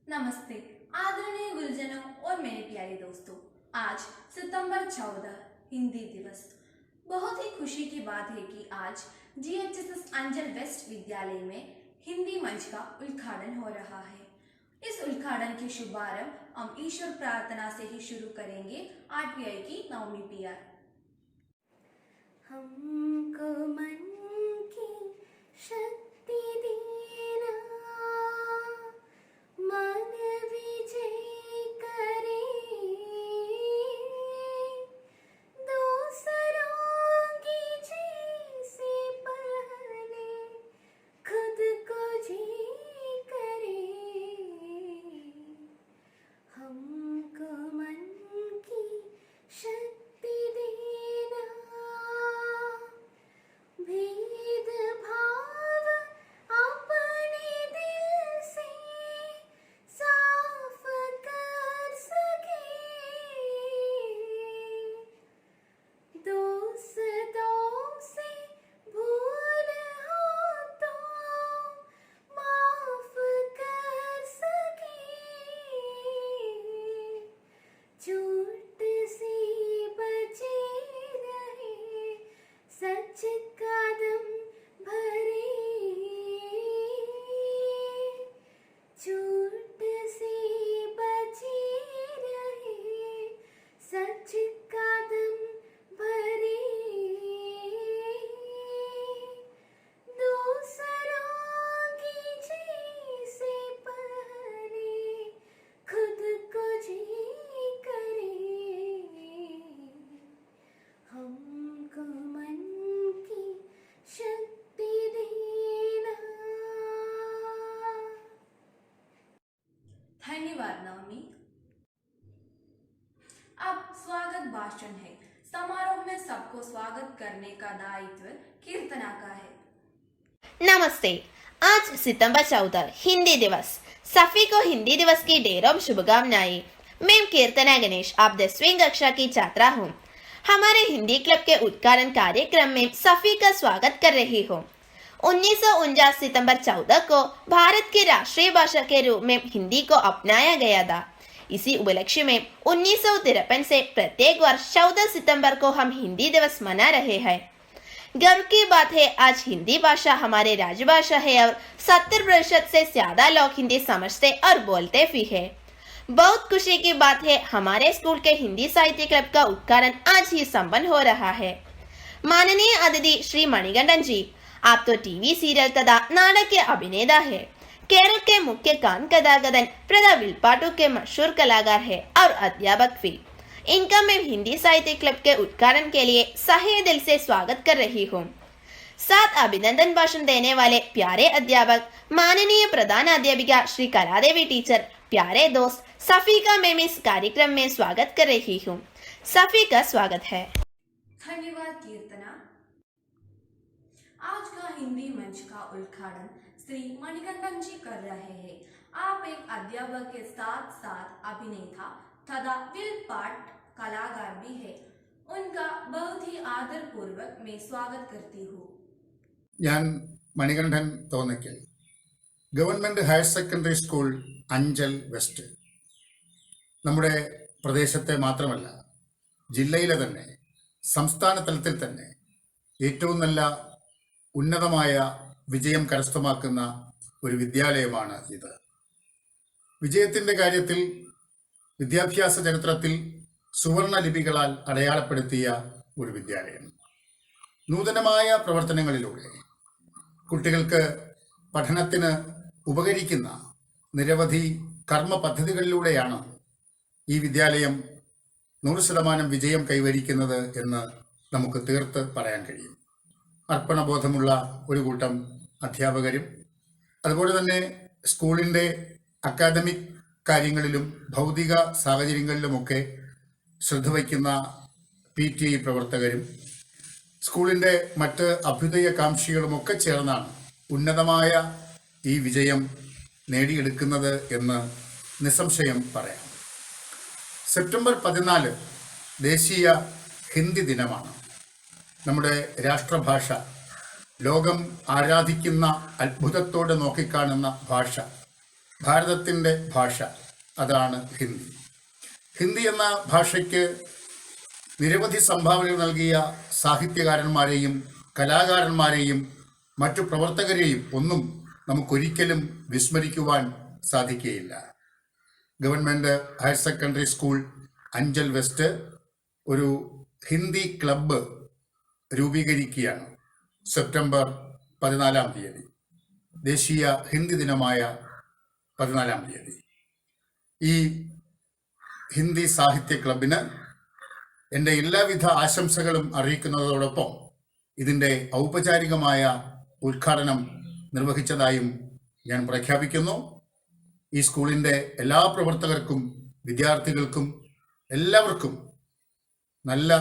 नमस्ते आदरणीय गुरुजनों और मेरे प्यारे दोस्तों। आज सितंबर 14 हिंदी दिवस। बहुत ही खुशी की बात है कि आज GHSS अंचल वेस्ट विद्यालय में हिंदी मंच का उद्घाटन हो रहा है। इस उद्घाटन के शुभारंभ हम ईश्वर प्रार्थना से ही शुरू करेंगे। RTI की नवमी PR। हमको मन की शक्ति देना, मन विजय करे, दूसरों की जैसे पहले खुद को जी करे। हमको मन की शक्ति देना, भेद भाव अपने दिल से साफ कर सके, दोस्तों से भूल हो तो माफ कर सके, झूठ से बचे रहे, सच कदम भरे, झूठ से बचे रहे, सच कदम भरे, दूसरों की जैसे पहले खुद को जी करे। हमको मन की शक्ति देना। धन्यवाद नवमी। अब स्वागत भाषण है। समारोह में सबको स्वागत करने का दायित्व कीर्तना का है। नमस्ते। आज सितंबर 14 हिंदी दिवस। सभी को हिंदी दिवस की ढेरों शुभकामनाएं। मैं कीर्तना गणेश, आप 10वीं कक्षा की छात्रा हूँ। हमारे हिंदी क्लब के उद्घाटन कार्यक्रम में सभी का स्वागत कर रही हूँ। 1949 सितंबर 14 को भारत की राष्ट्रीय भाषा के रूप में हिंदी को अपनाया गया था। इसी उपलक्ष्य में 1953 से प्रत्येक वर्ष 14 सितंबर को हम हिंदी दिवस मना रहे हैं। गर्व की बात है, आज हिंदी भाषा हमारी राजभाषा है और 70% से ज्यादा लोग हिंदी समझते और बोलते भी है। बहुत खुशी की बात है, हमारे स्कूल के हिंदी साहित्य क्लब का उद्घाटन आज ही संपन्न हो रहा है। माननीय अतिथि श्री मणिकंठन जी, आप तो टीवी सीरियल तथा नाटक के अभिनेता है, केरल के मुख्य कान कथाकथन प्रदा विल्पाटू के मशहूर कलाकार है और अध्यापक भी। इनका मैं हिंदी साहित्य क्लब के उद्घाटन के लिए सहे दिल से स्वागत कर रही हूँ। साथ अभिनंदन भाषण देने वाले प्यारे अध्यापक माननीय प्रधान अध्यापिका श्री कलादेवी टीचर, प्यारे दोस्त सभी का मैं इस कार्यक्रम में स्वागत कर रही हूँ। सभी का स्वागत है। धन्यवाद कीर्तना। आज का हिंदी मंच का उद्घाटन श्री मणिकंठन जी कर रहे हैं। आप एक अध्यापक के साथ साथ अभिनेता तथा विलपाट कलाकार भी है। उनका बहुत ही आदर पूर्वक मैं स्वागत करती हूँ। ഞാൻ Manikandan Thonnakkal, government higher secondary school Anchal west. നമ്മുടെ പ്രദേശത്തെ മാത്രമല്ല, ജില്ലയിലെ തന്നെ സംസ്ഥാന തലത്തിൽ തന്നെ ഏറ്റവും നല്ല ഉന്നതമായ വിജയം കരസ്ഥമാക്കുന്ന ഒരു വിദ്യാലയമാണ് ഇത്. വിജയത്തിൻ്റെ കാര്യത്തിൽ വിദ്യാഭ്യാസ ചരിത്രത്തിൽ സുവർണ ലിപികളാൽ അടയാളപ്പെടുത്തിയ ഒരു വിദ്യാലയം. നൂതനമായ പ്രവർത്തനങ്ങളിലൂടെ കുട്ടികൾക്ക് പഠനത്തിന് ഉപകരിക്കുന്ന നിരവധി കർമ്മ പദ്ധതികളിലൂടെയാണ് ഈ വിദ്യാലയം 100% വിജയം കൈവരിക്കുന്നത് എന്ന് നമുക്ക് തീർത്ത് പറയാൻ കഴിയും. അർപ്പണബോധമുള്ള ഒരു കൂട്ടം അധ്യാപകരും അതുപോലെ തന്നെ സ്കൂളിൻ്റെ അക്കാദമിക് കാര്യങ്ങളിലും ഭൗതിക സാഹചര്യങ്ങളിലുമൊക്കെ ശ്രദ്ധ വയ്ക്കുന്ന PTA പ്രവർത്തകരും സ്കൂളിൻ്റെ മറ്റ് അഭ്യുദയകാംക്ഷികളുമൊക്കെ ചേർന്നാണ് ഉന്നതമായ ഈ വിജയം നേടിയെടുക്കുന്നത് എന്ന് നിസ്സംശയം പറയാം. സെപ്റ്റംബർ 14 ദേശീയ ഹിന്ദി ദിനമാണ്. നമ്മുടെ രാഷ്ട്രഭാഷ, ലോകം ആരാധിക്കുന്ന, അത്ഭുതത്തോടെ നോക്കിക്കാണുന്ന ഭാഷ. ഭാരതത്തിൻ്റെ ഭാഷ അതാണ് ഹിന്ദി. ഹിന്ദി എന്ന ഭാഷയ്ക്ക് നിരവധി സംഭാവനകൾ നൽകിയ സാഹിത്യകാരന്മാരെയും കലാകാരന്മാരെയും മറ്റു പ്രവർത്തകരെയും ഒന്നും നമുക്കൊരിക്കലും വിസ്മരിക്കുവാൻ സാധിക്കുകയില്ല. Government higher secondary school Anchal west ഒരു ഹിന്ദി ക്ലബ്ബ് രൂപീകരിക്കുകയാണ്. സെപ്റ്റംബർ 14-ാം തീയതി, ദേശീയ ഹിന്ദി ദിനമായ 14-ാം തീയതി. ഈ ഹിന്ദി സാഹിത്യ ക്ലബിന് എൻ്റെ എല്ലാവിധ ആശംസകളും അറിയിക്കുന്നതോടൊപ്പം ഇതിൻ്റെ ഔപചാരികമായ ഉദ്ഘാടനം നിർവഹിച്ചതായും ഞാൻ പ്രഖ്യാപിക്കുന്നു. ഈ സ്കൂളിൻ്റെ എല്ലാ പ്രവർത്തകർക്കും വിദ്യാർത്ഥികൾക്കും എല്ലാവർക്കും നല്ല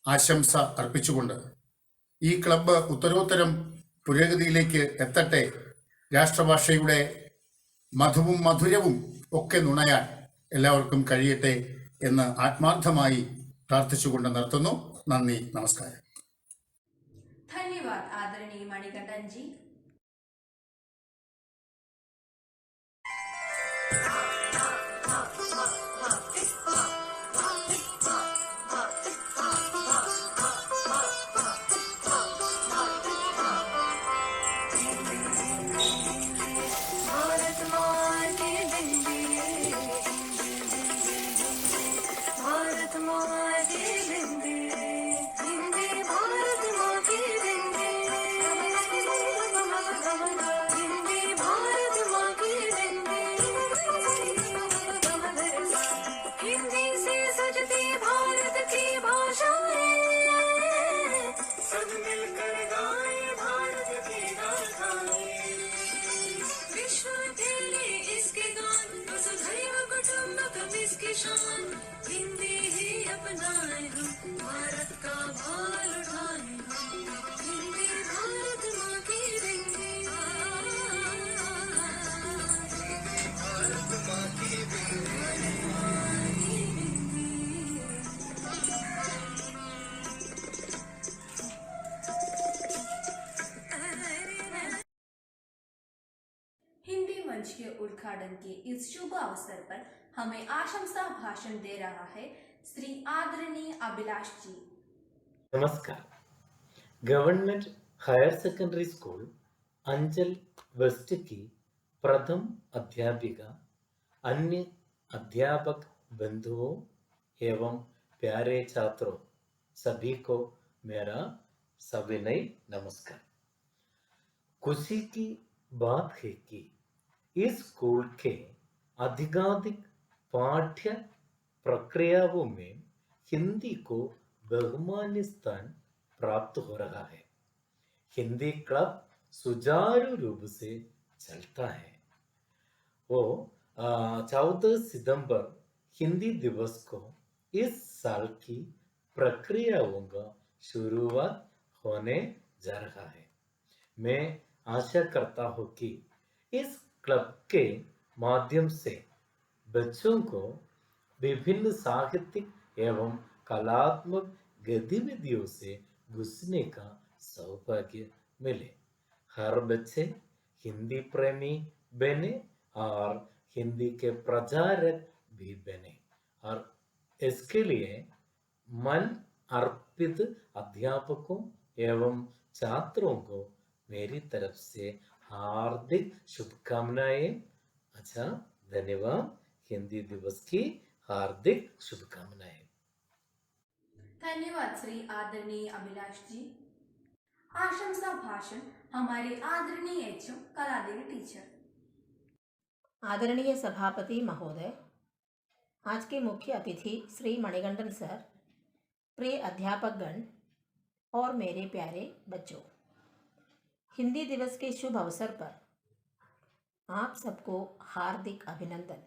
ആശംസ അർപ്പിച്ചുകൊണ്ട് ഈ ക്ലബ്ബ് ഉത്തരോത്തരം പുരോഗതിയിലേക്ക് എത്തട്ടെ, രാഷ്ട്രഭാഷയുടെ മധുവും മധുരവും ഒക്കെ നുണയാൻ എല്ലാവർക്കും കഴിയട്ടെ എന്ന് ആത്മാർത്ഥമായി പ്രാർത്ഥിച്ചുകൊണ്ട് നിർത്തുന്നു. നന്ദി, നമസ്കാരം. धन्यवाद आदरणीय मणिकंठन जी. हिंदी ही अपनाए हम, भारत का भाल उठाए हम, हिंदी भारत माँ की हिंदी, भारत माँ की हिंदी मंच के उद्घाटन के इस शुभ अवसर पर हमें आशंसा भाषण दे रहा है श्री आदरणीय अभिलाष जी. नमस्कार. गवर्नमेंट हायर सेकेंडरी स्कूल अंचल वेस्ट की प्रथम अध्यापिका, अन्य अध्यापक बंधुओं एवं प्यारे छात्रों, सभी को मेरा सविनय नमस्कार. खुशी की बात है कि इस स्कूल के अधिकाधिक पाठ्य प्रक्रियाओं में हिंदी को बहुमान्य स्थान प्राप्त हो रहा है. हिंदी क्लब सुचारू रूप से चलता है. वो 14 सितंबर हिंदी दिवस को इस साल की प्रक्रियाओं का शुरुआत होने जा रहा है. मैं आशा करता हूँ कि इस क्लब के माध्यम से बच्चों को विभिन्न साहित्यिक एवं कलात्मक गतिविधियों से घुसने का सौभाग्य मिले. हर बच्चे हिंदी प्रेमी बने और हिंदी के प्रचारक भी बने, और इसके लिए मन अर्पित अध्यापकों एवं छात्रों को मेरी तरफ से हार्दिक शुभकामनाएं. अच्छा, धन्यवाद. हिंदी दिवस की हार्दिक शुभकामनाएं. धन्यवाद श्री आदरणीय अभिलाष जी. आशंसा भाषण हमारे आदरणीय एचएम कलादेवी टीचर. आदरणीय सभापति महोदय, आज के मुख्य अतिथि श्री मणिकंठन सर, प्रिय अध्यापकगण और मेरे प्यारे बच्चों, हिंदी दिवस के शुभ अवसर पर आप सबको हार्दिक अभिनंदन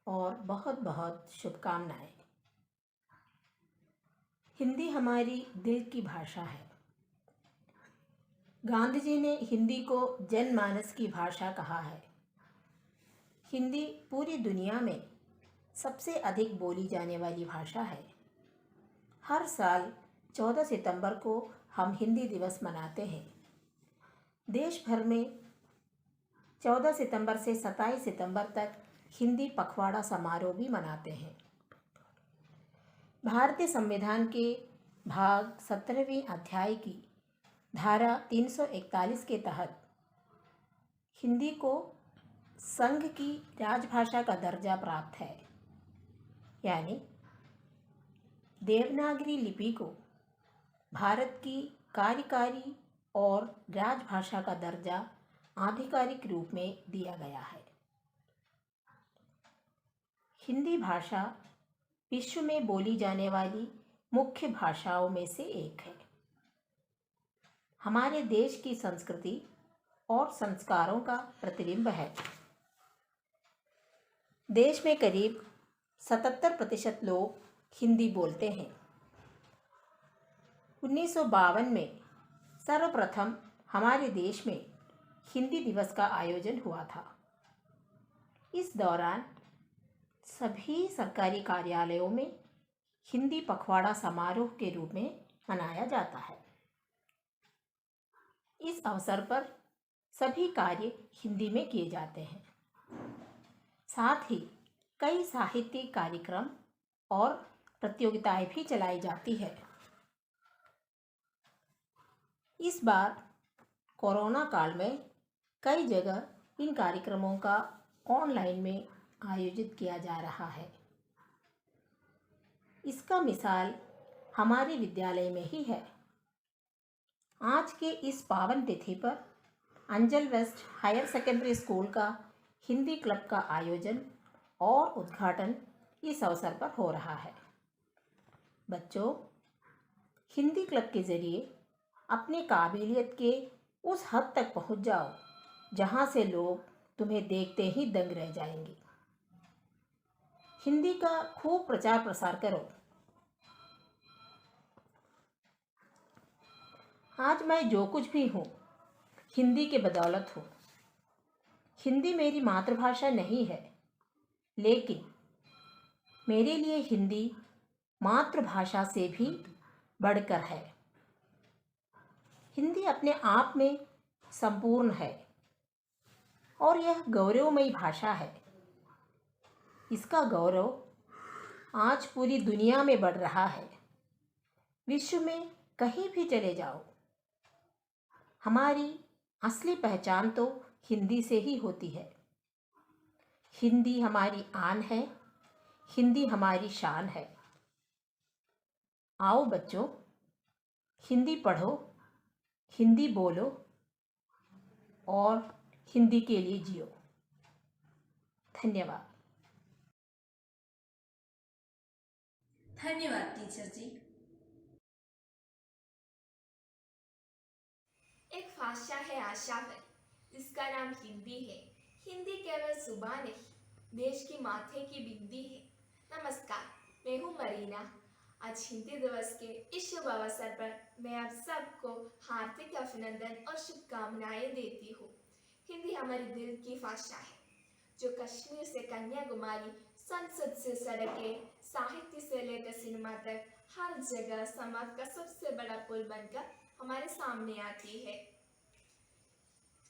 और बहुत बहुत शुभकामनाएं. हिंदी हमारी दिल की भाषा है. गांधी जी ने हिंदी को जनमानस की भाषा कहा है. हिंदी पूरी दुनिया में सबसे अधिक बोली जाने वाली भाषा है. हर साल 14 सितंबर को हम हिंदी दिवस मनाते हैं. देश भर में 14 सितंबर से 27 सितंबर तक हिंदी पखवाड़ा समारोह भी मनाते हैं। भारतीय संविधान के भाग 17वें अध्याय की धारा 341 के तहत हिंदी को संघ की राजभाषा का दर्जा प्राप्त है, यानी देवनागरी लिपि को भारत की कार्यकारी और राजभाषा का दर्जा आधिकारिक रूप में दिया गया है। हिंदी भाषा विश्व में बोली जाने वाली मुख्य भाषाओं में से एक है। हमारे देश की संस्कृति और संस्कारों का प्रतिबिंब है। देश में करीब 77% लोग हिंदी बोलते हैं। 1952 में सर्वप्रथम हमारे देश में हिंदी दिवस का आयोजन हुआ था। इस दौरान सभी सरकारी कार्यालयों में हिंदी पखवाड़ा समारोह के रूप में मनाया जाता है। इस अवसर पर सभी कार्य हिंदी में किए जाते हैं। साथ ही कई साहित्यिक कार्यक्रम और प्रतियोगिताएं भी चलाई जाती है। इस बार कोरोना काल में कई जगह इन कार्यक्रमों का ऑनलाइन में आयोजित किया जा रहा है। इसका मिसाल हमारे विद्यालय में ही है। आज के इस पावन तिथि पर अंजल वेस्ट हायर सेकेंडरी स्कूल का हिंदी क्लब का आयोजन और उद्घाटन इस अवसर पर हो रहा है। बच्चों, हिंदी क्लब के जरिए अपनी काबिलियत के उस हद तक पहुंच जाओ जहां से लोग तुम्हें देखते ही दंग रह जाएंगे। हिंदी का खूब प्रचार प्रसार करो। आज मैं जो कुछ भी हूँ हिंदी के बदौलत हूँ। हिंदी मेरी मातृभाषा नहीं है, लेकिन मेरे लिए हिंदी मातृभाषा से भी बढ़कर है। हिंदी अपने आप में संपूर्ण है और यह गौरवमयी भाषा है। इसका गौरव आज पूरी दुनिया में बढ़ रहा है। विश्व में कहीं भी चले जाओ, हमारी असली पहचान तो हिंदी से ही होती है। हिंदी हमारी आन है, हिंदी हमारी शान है। आओ बच्चों, हिंदी पढ़ो, हिंदी बोलो और हिंदी के लिए जियो। धन्यवाद। धन्यवाद टीचर जी। एक भाषा है आशा भरी, जिसका नाम हिंदी है। हिंदी केवल जुबान नहीं, देश की माथे की बिंदी है। नमस्कार, मैं हूँ मरीना। आज हिंदी दिवस के इस शुभ अवसर पर मैं आप सबको हार्दिक अभिनंदन और शुभकामनाएं देती हूँ। हिंदी हमारे दिल की भाषा है, जो कश्मीर से कन्याकुमारी, संसद से सड़कें, साहित्य से लेकर सिनेमा तक हर जगह समाज का सबसे बड़ा पुल बनकर हमारे सामने आती है।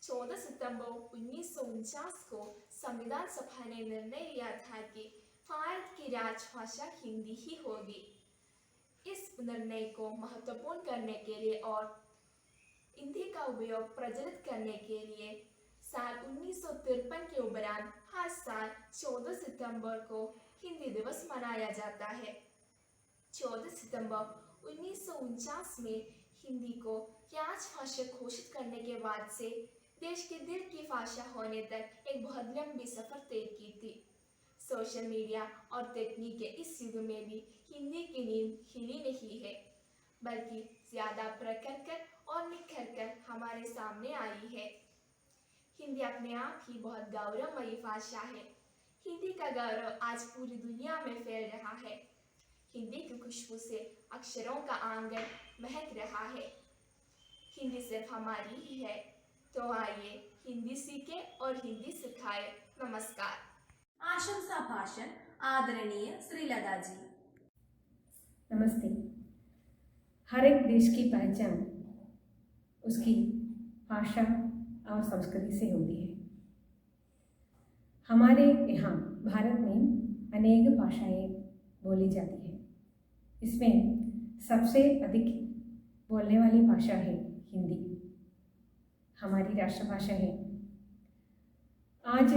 14 सितंबर 1949 को संविधान सभा ने निर्णय लिया था कि भारत की राजभाषा हिंदी ही होगी। इस निर्णय को महत्वपूर्ण करने के लिए और हिंदी का उपयोग प्रचलित करने के लिए साल 1953 के उपरांत हर साल 14 सितंबर को हिंदी दिवस मनाया जाता है। 14 सितंबर 1949 में हिंदी को राजभाषा घोषित करने के बाद से देश के दिल की भाषा होने तक एक बहुत लंबी सफर तय की थी। सोशल मीडिया और तकनीक के इस युग में भी हिंदी की नींव हिली नहीं है, बल्कि ज्यादा प्रखर कर और निखर कर हमारे सामने आई है। हिंदी अपने आप ही बहुत गौरवमयी भाषा है। हिंदी का गौरव आज पूरी दुनिया में फैल रहा है। हिंदी की खुशबू से अक्षरों का आंगन महक रहा है। हिंदी सिर्फ हमारी ही है, तो आइए हिंदी सीखें और हिंदी सिखाएं। नमस्कार। आशंसा भाषण आदरणीय श्रीलता जी। नमस्ते। हर एक देश की पहचान उसकी भाषा और संस्कृति से होती है। हमारे यहाँ भारत में अनेक भाषाएं बोली जाती हैं। इसमें सबसे अधिक बोलने वाली भाषा है हिंदी, हमारी राष्ट्रभाषा है। आज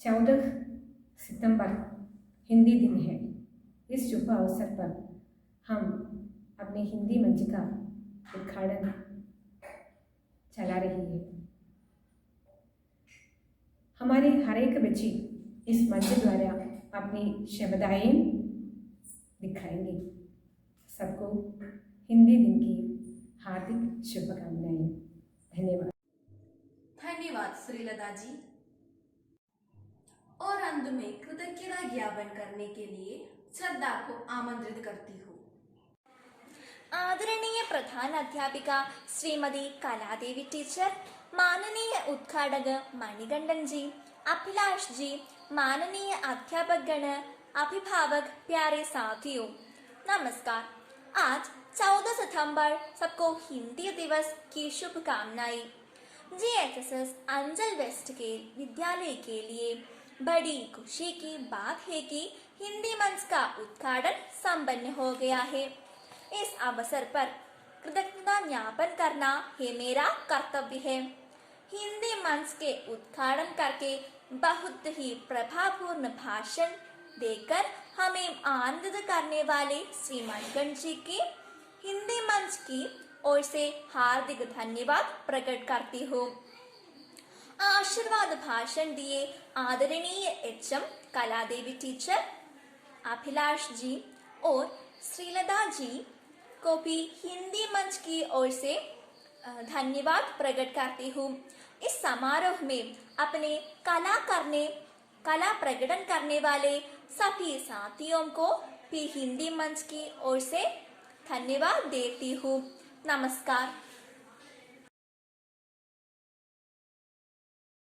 14 सितंबर हिंदी दिन है। इस शुभ अवसर पर हम अपने हिंदी मंच का उद्घाटन चला रही है। हमारे हर एक बच्ची इस मंच द्वारा अपनी शब्दाएं दिखाएंगे। सबको हिंदी दिन की हार्दिक शुभकामनाएं। धन्यवाद। धन्यवाद श्रीलता जी। और अंत में कृतज्ञता ज्ञापन करने के लिए श्रद्धा को आमंत्रित करती हूँ। आदरणीय प्रधान अध्यापिका श्रीमती कलादेवी टीचर, माननीय उद्घाटक मणिकंठन जी, अभिलाष जी, माननीय अध्यापक गण, अभिभावक, प्यारे साथियों, नमस्कार। आज 14 सितंबर सबको हिंदी दिवस की शुभकामनाएं। GHSS अंचल वेस्ट के विद्यालय के लिए बड़ी खुशी की बात है कि हिंदी मंच का उद्घाटन संपन्न हो गया है। इस अवसर पर कृतज्ञता ज्ञापन करना है मेरा कर्तव्य है। हिंदी मंच के उद्घाटन करके बहुत ही प्रभावपूर्ण भाषण देकर हमें आनंदित करने वाले श्री मणिकंठ जी की हिंदी मंच की ओर से हार्दिक धन्यवाद प्रकट करती हूँ। आशीर्वाद भाषण दिए आदरणीय HM कलादेवी टीचर, अभिलाष जी और श्रीलता जी को भी हिंदी मंच की ओर से धन्यवाद प्रकट करती हूँ। इस समारोह में अपने कला प्रकटन करने वाले सभी साथियों को भी हिंदी मंच की ओर से धन्यवाद देती हूँ। नमस्कार।